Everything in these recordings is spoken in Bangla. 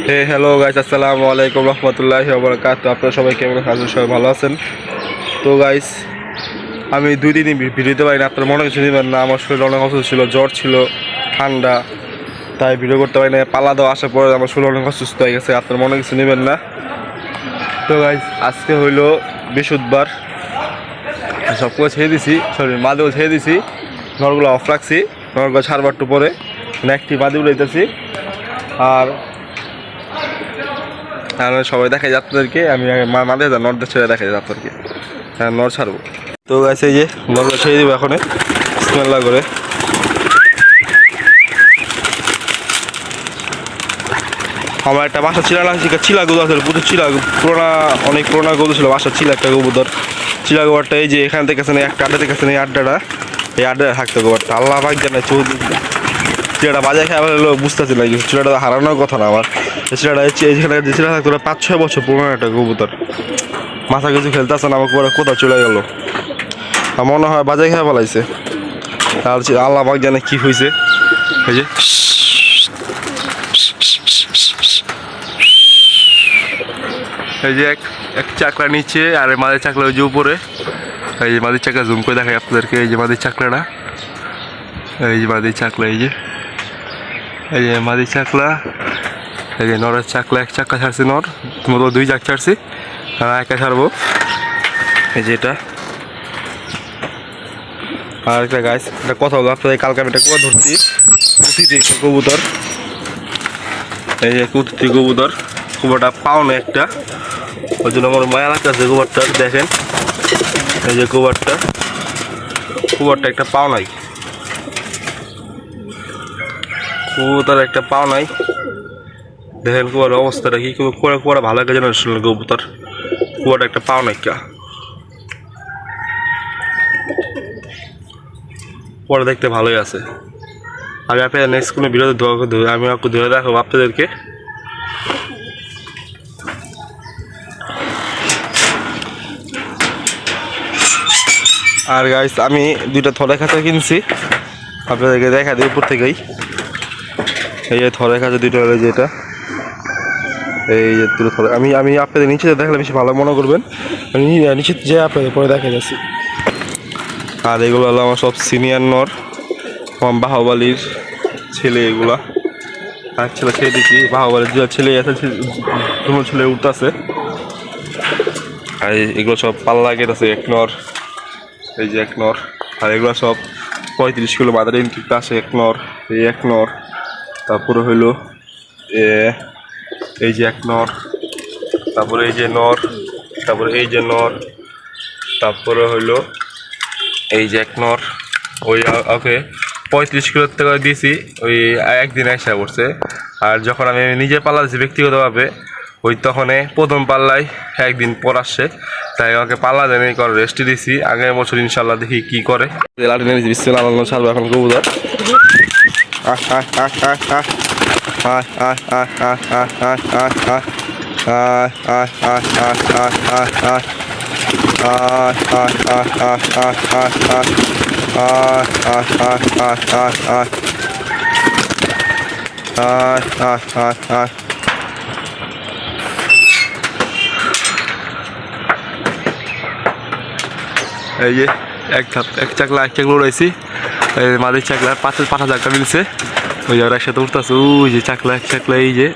হ্যালো গাইস, আসসালামু আলাইকুম রহমতুল্লাহি ওয়া বারাকাতুহু। আপনারা সবাই কেমন আছেন? সবাই ভালো আছেন তো গাইস? আমি 2 দিন ভিডিও দিতে পারি না, আপনারা মনে কিছু নেবেন না। আমার শরীর অনেক অসুস্থ ছিল, জ্বর ছিল, ঠান্ডা, তাই ভিডিও করতে পারি না। পালা দেওয়া আসার পরে আমার শরীর অনেক অসুস্থ হয়ে গেছে, আপনারা মনে কিছু নেবেন না। তো গাইস, আজকে হইলো বৃহস্পতিবার, সবগুলো ছেড়ে দিছি, মাদেও ছেড়ে দিছি, নরগুলো অফ রাখছি। নরগুলো ছাড়বার একটু পরে নেক্সটি মাদে উড়াইতেছি। আর সবাই দেখাই আপনাদেরকে, আমি মাঝে নর্থদের ছেড়ে দেখাই আপনাদেরকে। হ্যাঁ, নর ছাড়বো তো গাছ। এই যে নরগুলো ছেড়ে দিব এখন স্মেল্লা করে। আমার একটা বাসা চিলা লাগছে, চিলা গরু আছে, প্রচুর চিলা, অনেক পুরোনো গরু ছিল বাসার, ছিল একটা গোবর। চিলা গোবরটা এই যে এখানে দেখেছেন, একটা আড্ডা দেখেছেন, এই আড্ডাটা, এই আড্ডায় থাকতো গোবরটা। আল্লাহ ভাগ জানে চিলাটা বাজায় খাওয়া হলো, বুঝতেছি না কিছু। চিলাটা হারানোর কথা না আমার। চিলাটা এইখানে যে চিলা থাকতো 5-6 বছর পুরোনো একটা কবুতর, মাথা কিছু খেলতেছে না, আমাকে কোথাও চলে গেল। আমার মনে হয় বাজায় খেয়ে ফেলাইছে। আর আল্লাহ পাক জানে কি হয়েছে। এই যে এই যে এক চাকরা নিচে, আর মাঝের চাকরা ওই যে উপরে। এই যে মাঝের চাকরা জুম করে দেখাই আপনাদেরকে। এই যে মাঝের চাকরাটা, এই যে মাঝের চাকরা, এই যে মাঝের চাকলা, এই যে নরের চাকলা। এক চাক্কা ছাড়ছি নর, মতো 2 চাক ছাড়ছি, আর একা ছাড়বো। এই যে এটা আর একটা গাছ, একটা কথা হলো আপনাদের, কালকে আমি একটা কুয়া ধরছি, কুতিটি কবুতর। এই যে কুতিটি কবুতর, কুয়াটা পাও না একটা, ওই জন্য আমার মায়া লাগতেছে কুয়ারটা। দেখেন এই যে কুয়ারটা একটা পাও নাই, কবুতর একটা পাও নাই। দেখেন কুয়ার অবস্থাটা কি, কুয়াটা ভালো লাগে যেন কবুতর, কুয়াটা একটা পাও নাই। পরে দেখতে ভালোই আছে। আমি আপনাদের নেক্সট কোনো ভিডিওতে আমি একটু ধরে দেখাবো আপনাদেরকে। আর গাইস, আমি 2টা থরে খাঁচা কিনছি, আপনাদেরকে দেখা দিই উপর থেকেই। এই যে থরে খাঁচা 2টা হলো, যেটা এই যে 2টো থরে। আমি আপনাদের নিচে দেখলে বেশি ভালো মনে করবেন, আমি নিচে যে আপনাদের পরে দেখা যাচ্ছি। আর এগুলো হলো আমার সব সিনিয়র নর, আমার বাহুবালির ছেলে এগুলা। আর ছেলে ছেড়ে দিচ্ছি, বাহুবালির যে ছেলে আছে, দুটো ছেলে উঠতেছে। আর এগুলো সব পাল্লা গেটেছে, 1 নর, এই যে 1 নর। আর এগুলো সব 35 কিলো মাদার ইনকিট আছে, 1 নর, এই 1 নর। তারপরে হইলো এই যে 1 নর, তারপরে এই যে নর, তারপরে এই যে নর, তারপরে হইলো এই যে 1 নর। ওই ওকে 35 কিলোর টাকা দিয়েছি, ওই একদিন আসা পড়ছে। আর যখন আমি নিজে পাল্লা দিচ্ছি ব্যক্তিগতভাবে, ওই তখনে প্রথম পাল্লায় একদিন পর আসছে, তাই আমাকে পাল্লা দেনে করে রেস্ট দিছি। আগের বছর ইনশাল্লাহ দেখি কি করে। ছাড়বো এখন কবুতর। এই যে এক চাকলা উড়াইছি, মাঝের চাকলা 5,000 টাকা মিলছে। ওই যে একসাথে উঠতেছে, ওই যে চাকলা, এক চাকলা, এই যে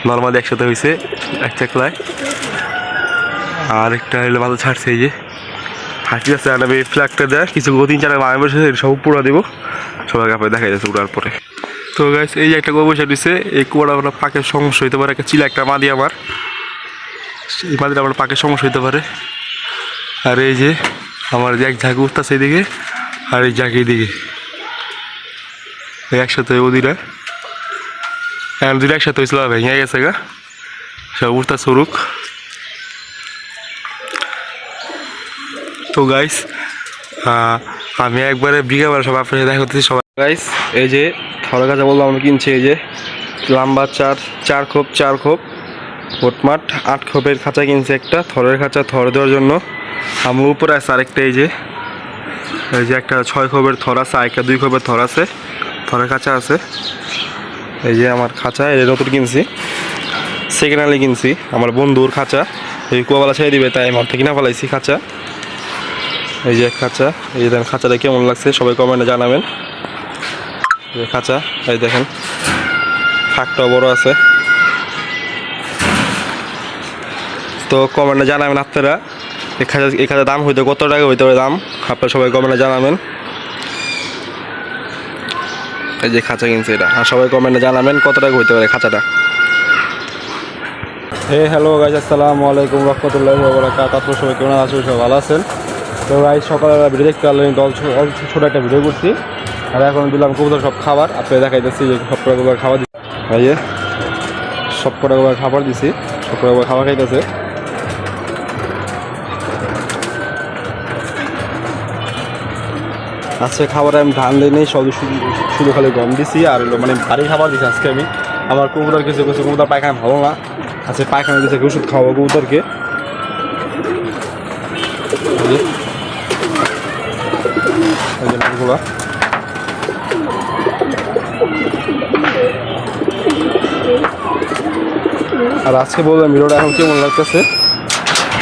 নর্মালি একসাথে হয়েছে 1 চাকলায়। আর একটা হইলে মাথা ছাড়ছে, এই যে হাঁটি আছে। আর আমি ফ্ল্যাগটা দেয় কিছু 3-4 মায়ের বসে সব পুরো দেবো, সবাইকে আপনার দেখা যাচ্ছে উড়ার পরে। তো গাইস, এই যে একটা গোবর দিচ্ছে, এই কুয়াটা আপনার পাকের সমস্যা হইতে পারে। একটা চিলা একটা মাদি আমার, এই মাদিটা আমার পাকের সমস্যা হইতে পারে। আর এই যে আমার যে এক ঝাঁকি উঠতেছে এইদিকে, আর এই ঝাঁকি এইদিকে, একসাথে ওদিরা এখন 2টা একসাথে হয়েছিল, ভেঙে গেছে গা, সব উঠতা সরুক। তো গাইস, আমি একবারে বিঘাবার সব আপনার দেখা করতেছি সবাই। গাইস, এই যে থরে খাঁচা বললাম আমি কিনছি, এই যে লম্বা 4 খোপ মোটমাট 8 খোপের খাঁচা কিনছি। একটা থরের খাঁচা, থর দেওয়ার জন্য। আমার উপরে আছে আরেকটা, এই যে একটা 6 খোপের থর আছে, আরেকটা 2 খোপের থর আছে, থরের খাঁচা আছে। এই যে আমার খাঁচা, এই নতুন কিনছি। সেকেন্ড হ্যান্ডে কিনছি, আমার বন্ধুর খাঁচা, এই কুয়াবেলা ছেড়ে দিবে তাই আমার থেকে কিনা ফেলাইছি খাঁচা। এই যে খাঁচা, এই যে দেখেন খাঁচাটা কেমন লাগছে সবাই কমেন্টে জানাবেন। এই খাঁচা, এই দেখেন ফাঁকটাও বড় আছে। তো কমেন্টে জানাবেন আপনারা এই খাঁচার দাম হইতে কত টাকা হইতে পারে দাম, আপনারা সবাই কমেন্টে জানাবেন। এই যে খাঁচা কিনছে এটা, আর সবাই কমেন্টে জানাবেন কত টাকা হইতে পারে খাঁচাটা। হ্যালো গাইস, আসসালামু আলাইকুম রহমতুল্লাহি ওয়া বারাকাতুহু। আপনারা সবাই কেমন আছেন? সবাই ভালো আছেন? তো গাইস সকালবেলা ভিডিও দেখতে পারলেন, ছোটো একটা ভিডিও করছি। আর এখন দিলাম কবুতর সব খাবার, আপনাদের দেখাইতেছি যে সব কটা খাবার দিচ্ছি। এই যে সব কটা খাবার দিছি, সব কটা খাবার খাইতেছে। আজকে খাবারে আমি ধান দিই নেই, শুধু খালি গম দিছি আর মানে বাড়ি খাবার দিছি আজকে আমি। আমার কবুতর কিছু কবুতর পায়খানা ভালো না, আজকে পায়খানা দিচ্ছে ওষুধ খাওয়াবো কবুতরকে। মাছগুলো আর আজকে বললাম ভিডিওটা এখন কেমন লাগতেছে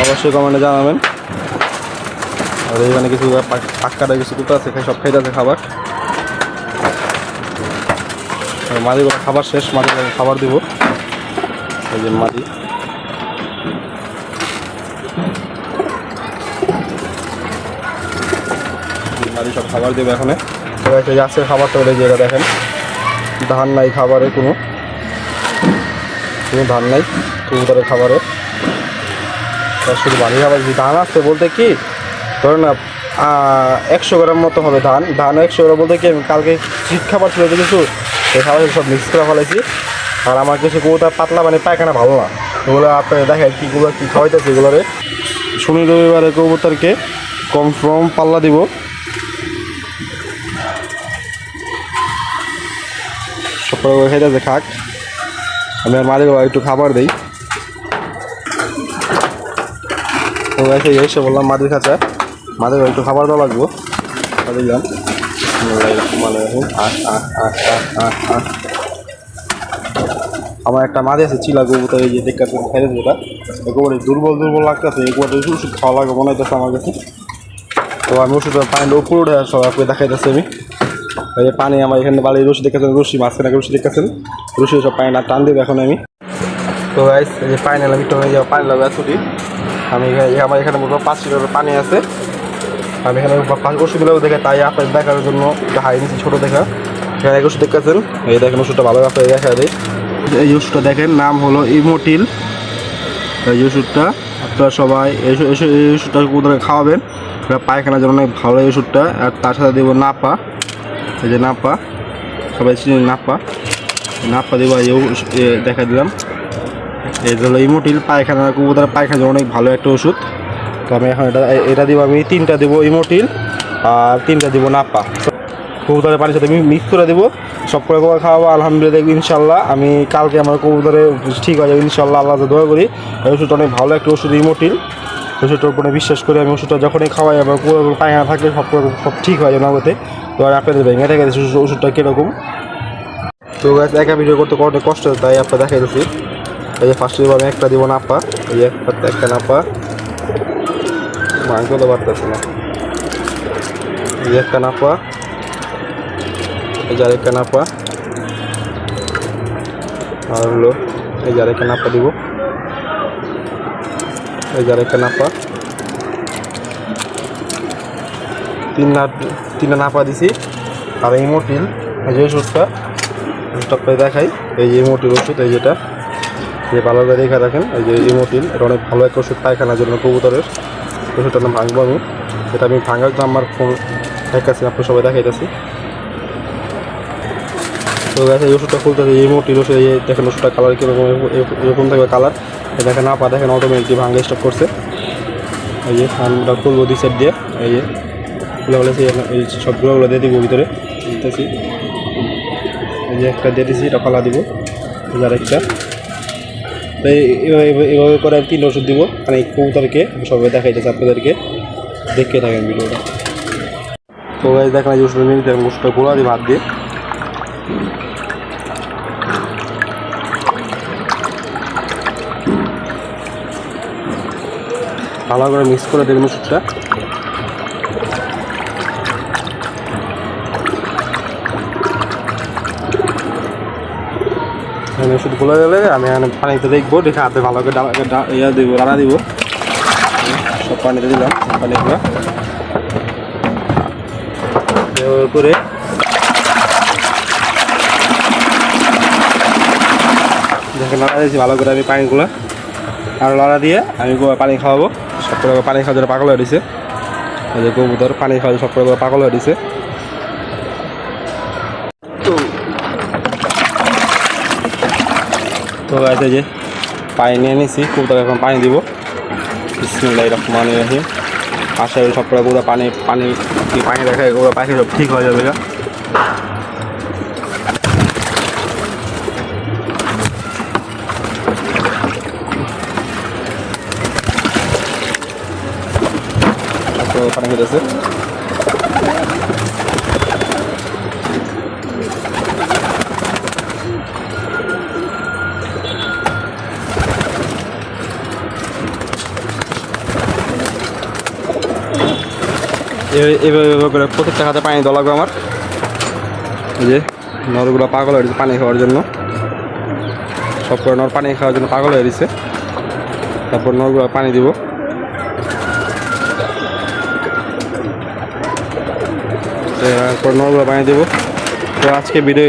অবশ্যই কমেন্টে জানাবেন। আর এইখানে কিছু পাক্কাটা কিছু কুতো আছে, সব খাইতে আছে খাবার। মাদিগুলো খাবার শেষ, মাদিগুলো খাবার দিব। এই যে মাদি, মাদি সব খাবার দেবে এখন। আজকে খাবারটা হলে যে এটা দেখেন, ধান নাই খাবারে, কোনো ধান নাই কবুতরের খাবারে, শুধু বাড়ি খাবার। ধান আসছে বলতে কি ধরেন না 100 গ্রাম মতো হবে ধান। 100 গ্রাম বলতে কি আমি কালকে শীত খাবার ছিল কিছু, এই খাবার সব মিক্স করে ফেলাইছি। আর আমার কিছু কবুতর পাতলা মানে পায়খানা ভালো না, এগুলো আপনার দেখেন কীগুলো কী খাওয়াইতেছে এগুলোরে। শনি রবিবারে কবুতরকে কনফার্ম পাল্লা দিব। সব খাইতেছে খাক, আমি আর মাঝে একটু খাবার দিই। তো এসে বললাম মাদির খাঁচা, মাঝে একটু খাবার দেওয়া লাগবো, দিলাম। আমার একটা মাঝে আছে চিলা কবুতর, এই যে দেখতে খাইতে যেটা একেবারে দুর্বল লাগতেছে, এগুলো ওষুধ খাওয়া লাগবে মনে হইতেছে আমার কাছে। তো আমি ওষুধটা পানিটা উপরে উঠে সব আপনি দেখাইতেছি আমি। এই যে পানি আমার এখানে বাড়ির রশি দেখেছেন, মাঝখানে রশি দেখেছেন, রশি সব পানিটা টান দেবে এখন আমি। তো গাইস এই যে পানি নিলাম একটু, পানি লাগবে ছুটি। আমি আমার এখানে মোট 5 লিটার পানি আছে। আমি এখানে ওষুধগুলো দেখে তাই আপনার দেখার জন্য একটা হাই নিচ্ছি ছোটো দেখা। এখানে এক ওষুধ দেখেছেন, এই দেখেন ওষুধটা ভালো আপনার দেখা দেয়। এই ওষুধটা দেখেন, নাম হলো ইমোটিল। এই ওষুধটা আপনারা সবাই এই ওষুধটা কোথাও খাওয়াবেন, পায়খানার জন্য অনেক ভালো এই ওষুধটা। আর তার সাথে দেবো নাপা, এই যে নাপা, সবাই চিনি নাপা দেবো, দেখা দিলাম। এই হলো ইমোটিল, পায়খানা কবুতর পায়খানার জন্য অনেক ভালো একটা ওষুধ। তো আমি এখন এটা দিব, আমি 3টা দেবো ইমোটিল আর 3টা দেবো নাপা। কবুতরের পানির সাথে মিক্স করে দেবো, সব করে খাওয়াবো আলহামদুলিল্লাহ দেখবো ইনশাল্লাহ। আমি কালকে আমার কবুতরে ঠিক হয়ে যাবে ইনশাল্লাহ, আল্লাহ দোয়া করি। এই ওষুধটা অনেক ভালো একটা ওষুধ ইমোটিল, ওষুধটার উপরে বিশ্বাস করে আমি ওষুধটা যখনই খাওয়াই আমার পায়খানা থাকলে সব ঠিক হয়ে যাবে নগদে। তো আর আপনাদের ভেঙে দেখা গেছে ওষুধটা কীরকম। তো গাছ একা ভিডিও করতে অনেক কষ্ট, তাই আপনার দেখা গেছি। এই যে ফার্স্টে আমি একটা দিব নাপা, এই যে একটা নাপা, মাংস তো বাড়তেছে না। এই একটা নাপা, এই যে আরেকটা নাপা, আর হলো এই যে আরেকটা নাপা দিব, এই যে আরেকটা নাপা, 3টা নাপা দিছি। আর ইমোটিল, এই যে ওষুধটা দেখাই, এই যে ইমোটিল ওষুধ, এই যেটা যে ভালো করে দেখে রাখেন, এই যে ইমোটিল, এটা অনেক ভালো একটা ওষুধ পায়খানার জন্য কবুতরের। ওষুধটার নাম ভাঙবো আমি, এটা আমি ভাঙার জন্য আমার ফোন দেখাচ্ছি, আপনি সবাই দেখাইতেছি। তো গেছে এই ওষুধটা খুলতেছে, এই ইমোটিল ওষুধ, এই দেখেন ওষুধটা কালার কীরকম, এরকম থাকবে কালার। দেখেন নাপা দেখেন অটোমেটিক ভাঙা স্টপ করছে। এই যে আমরা খুলবো 2 সাইড দিয়ে, এই যে খুলে বলেছি, এই সবগুলো দিয়ে দিব ভিতরে দিতেছি। এই যে একটা দিয়ে দিচ্ছি, এটা ফালা দিব, আরেকটা। তো এইভাবে করে 3 ওষুধ দিব, মানে কবুতরকে সবাই দেখাইতেছে আপনাদেরকে, দেখতে থাকেন ভিডিওটা। তো দেখেন এই ওষুধটা নিয়ে দেখেন, ওষুধটা গোলা দিই ভাত দিয়ে। ভালো করে মিক্স করে দেবেন ওষুধটা। ওষুধ গুলো গেলে আমি এখানে পানিতে দেখবো, দেখে হাতে ভালো করে ইয়া দিব, রান্না দিব। সব পানিতে দিলাম পানিগুলো করে দেখে লড়া দিয়েছি ভালো করে আমি পানিগুলো, আর লড়া দিয়ে আমি পানি খাওয়াবো। সব করে পানি খাওয়ার জন্য পাগল হয়ে দিছে, ওই যে কবুতর পানি খাওয়া সব করে পাগল হয়ে দিছে। তো গাইতে যে পানি নিয়ে নিছি, কবুতর এখন পানি দিব। বিসমিল্লাহির রহমানির রহিম। আশা করি সব করে কবুতর পানি পানি পানি দেখে কবুতর পাখি সব ঠিক হয়ে যাবে। পানি খেতেছে। এভাবে করে প্রত্যেকটা হাতে পানি দেওয়া লাগবে আমার। এই যে নরগুলো পাগল হয়ে গেছে পানি খাওয়ার জন্য, সব করে নর পানি খাওয়ার জন্য পাগল হয়ে গেছে। তারপর নরগুলো পানি দিব। তারপর নরগুলো পানি দেবো। তো আজকে ভিডিও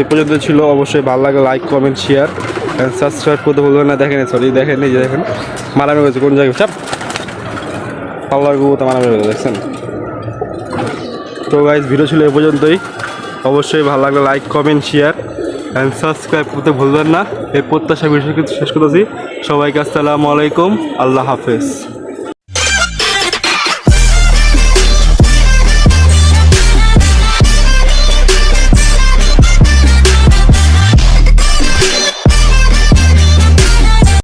এই পর্যন্ত ছিল। অবশ্যই ভালো লাগে like comment share and subscribe করতে ভুলবেন না। দেখেন সরি দেখেন, এই যে দেখেন মারামি হয়েছে কোন জায়গায়, চাপ ভালো লাগবে তো মারামি হয়েছে দেখছেন। তো গাইজ ভিডিও ছিল এই পর্যন্তই। অবশ্যই ভালো লাগলে like comment share and subscribe করতে ভুলবেন না। এই প্রত্যাশা বিষয় কিন্তু শেষ করেছি। সবাইকে আসসালামু আলাইকুম, আল্লাহ হাফেজ।